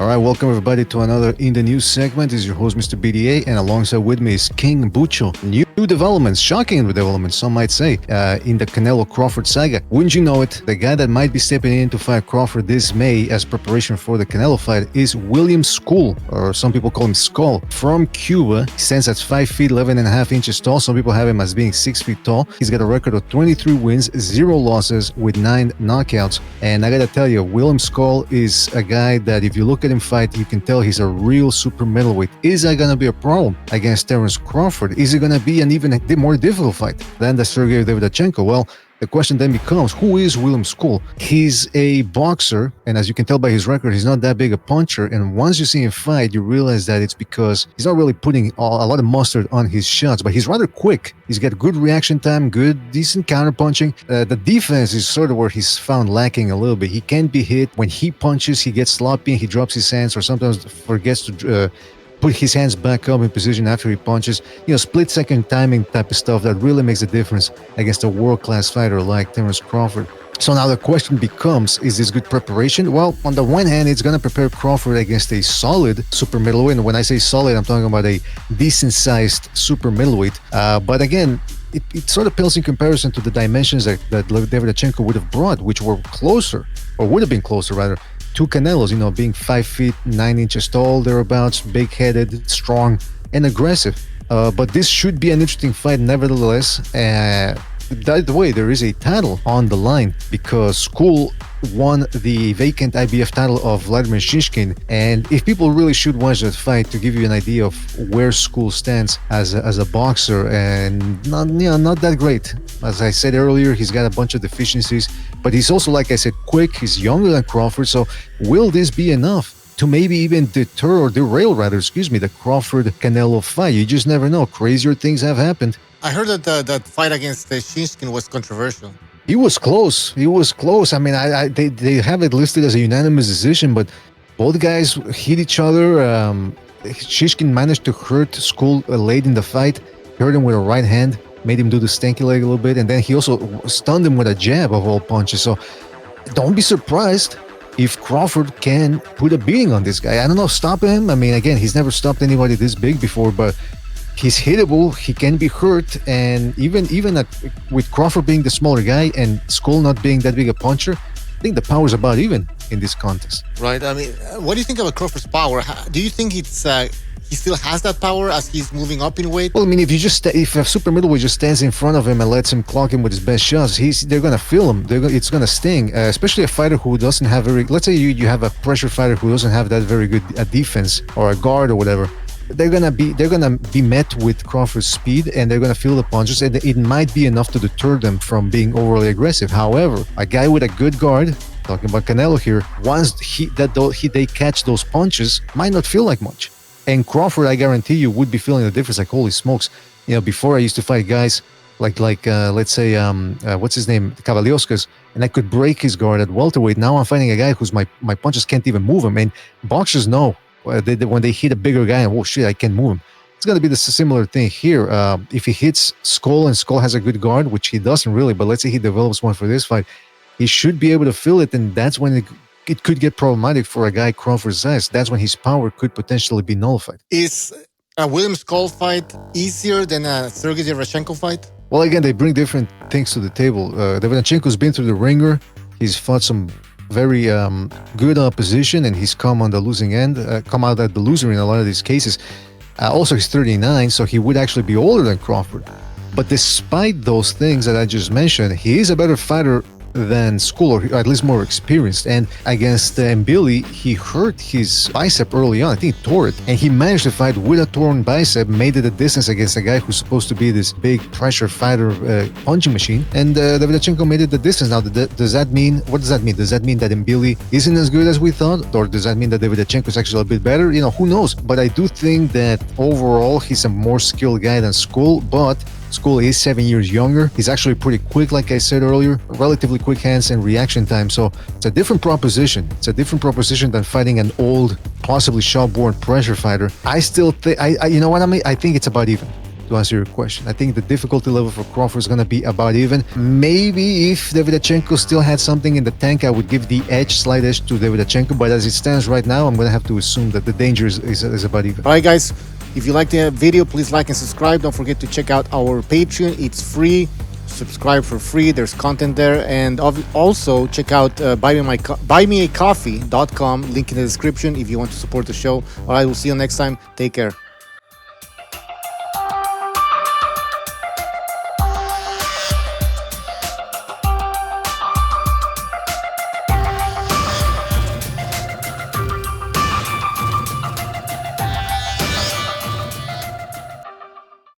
All right, welcome everybody to another In the News segment. This is your host, Mr. BDA, and alongside with me is King Bucho. New developments, shocking developments, some might say, in the Canelo Crawford saga. Wouldn't you know it, the guy that might be stepping in to fight Crawford this May as preparation for the Canelo fight is William Scull, or some people call him Scull, from Cuba. He stands at 5 feet 11 and a half inches tall. Some people have him as being 6 feet tall. He's got a record of 23 wins, 0 losses with 9 knockouts. And I gotta tell you, William Scull is a guy that if you look at him fight, you can tell he's a real super middleweight. Is that gonna be a problem against Terrence Crawford? Is it gonna be an even more difficult fight than the Sergey Derevyanchenko? Well, the question then becomes, who is William Scull? He's a boxer, and as you can tell by his record, he's not that big a puncher. And once you see him fight, you realize that it's because he's not really putting a lot of mustard on his shots, but he's rather quick. He's got good reaction time, good, decent counter punching. The defense is sort of where he's found lacking a little bit. He can't be hit. When he punches, he gets sloppy and he drops his hands, or sometimes forgets to put his hands back up in position after he punches. Split-second timing type of stuff that really makes a difference against a world-class fighter like Terrence Crawford. So now the question becomes, is this good preparation? Well, on the one hand, it's going to prepare Crawford against a solid super middleweight. And when I say solid, I'm talking about a decent-sized super middleweight. But again, it sort of pales in comparison to the dimensions that Derevyanchenko would have brought, which were closer, or would have been closer rather, to Canelo's, being 5 feet 9 inches tall, thereabouts, big-headed, strong, and aggressive. But this should be an interesting fight nevertheless. By the way, there is a title on the line because Scull won the vacant IBF title of Vladimir Shishkin, and if people really should watch that fight to give you an idea of where Scull stands as a boxer, and not that great. As I said earlier, he's got a bunch of deficiencies, but he's also, like I said, quick. He's younger than Crawford, so will this be enough to maybe even derail the Crawford-Canelo fight? You just never know. Crazier things have happened. I heard that that fight against Shishkin was controversial. He was close. I mean, they have it listed as a unanimous decision, but both guys hit each other. Shishkin managed to hurt Scull late in the fight, hurt him with a right hand, made him do the stanky leg a little bit, and then he also stunned him with a jab of all punches. So don't be surprised if Crawford can put a beating on this guy. I don't know, stop him. I mean, again, he's never stopped anybody this big before, but he's hittable, he can be hurt, and even with Crawford being the smaller guy and Scull not being that big a puncher, I think the power's about even in this contest. Right. I mean, what do you think about Crawford's power? Do you think it's he still has that power as he's moving up in weight? Well, I mean, if a super middleweight just stands in front of him and lets him clock him with his best shots, they're gonna feel him. It's gonna sting, especially a fighter who doesn't have let's say you have a pressure fighter who doesn't have that very good a defense or a guard or whatever. They're gonna be met with Crawford's speed, and they're gonna feel the punches, and it might be enough to deter them from being overly aggressive. However, a guy with a good guard, talking about Canelo here, once they catch those punches, might not feel like much. And Crawford, I guarantee you, would be feeling the difference. Like, holy smokes! Before I used to fight guys like let's say what's his name, Kavaliauskas, and I could break his guard at welterweight. Now I'm fighting a guy who's my punches can't even move him, and boxers know. When they hit a bigger guy, and oh shit, I can't move him. It's going to be the similar thing here. If he hits Scull and Scull has a good guard, which he doesn't really, but let's say he develops one for this fight, he should be able to feel it, and that's when it could get problematic for a guy Crawford's size. That's when his power could potentially be nullified. Is a William Scull fight easier than a Sergey Derevyanchenko fight? Well, again, they bring different things to the table. Derevyanchenko's been through the ringer. He's fought some very good opposition, and he's come on the losing end, come out at the loser in a lot of these cases. Also, he's 39, so he would actually be older than Crawford. But despite those things that I just mentioned, he is a better fighter than Scull, or at least more experienced. And against Mbili, he hurt his bicep early on. I think he tore it, and he managed to fight with a torn bicep, made it a distance against a guy who's supposed to be this big pressure fighter, punching machine. And Derevyanchenko made it the distance. Now, what does that mean? Does that mean that Mbili isn't as good as we thought, or does that mean that Derevyanchenko is actually a bit better? Who knows? But I do think that overall he's a more skilled guy than Scull, but Scull is 7 years younger. He's actually pretty quick, like I said earlier, relatively quick hands and reaction time. So it's a different proposition. It's a different proposition than fighting an old, possibly shop-worn pressure fighter. I still think, you know what I mean? I think it's about even. to answer your question. I think the difficulty level for Crawford is going to be about even. Maybe if Derevyanchenko still had something in the tank, I would give the slight edge to Derevyanchenko. But as it stands right now, I'm going to have to assume that the danger is about even. All right, guys. If you like the video, please like and subscribe. Don't forget to check out our Patreon. It's free. Subscribe for free. There's content there. And also check out buymeacoffee.com. Link in the description if you want to support the show. All right, we'll see you next time. Take care.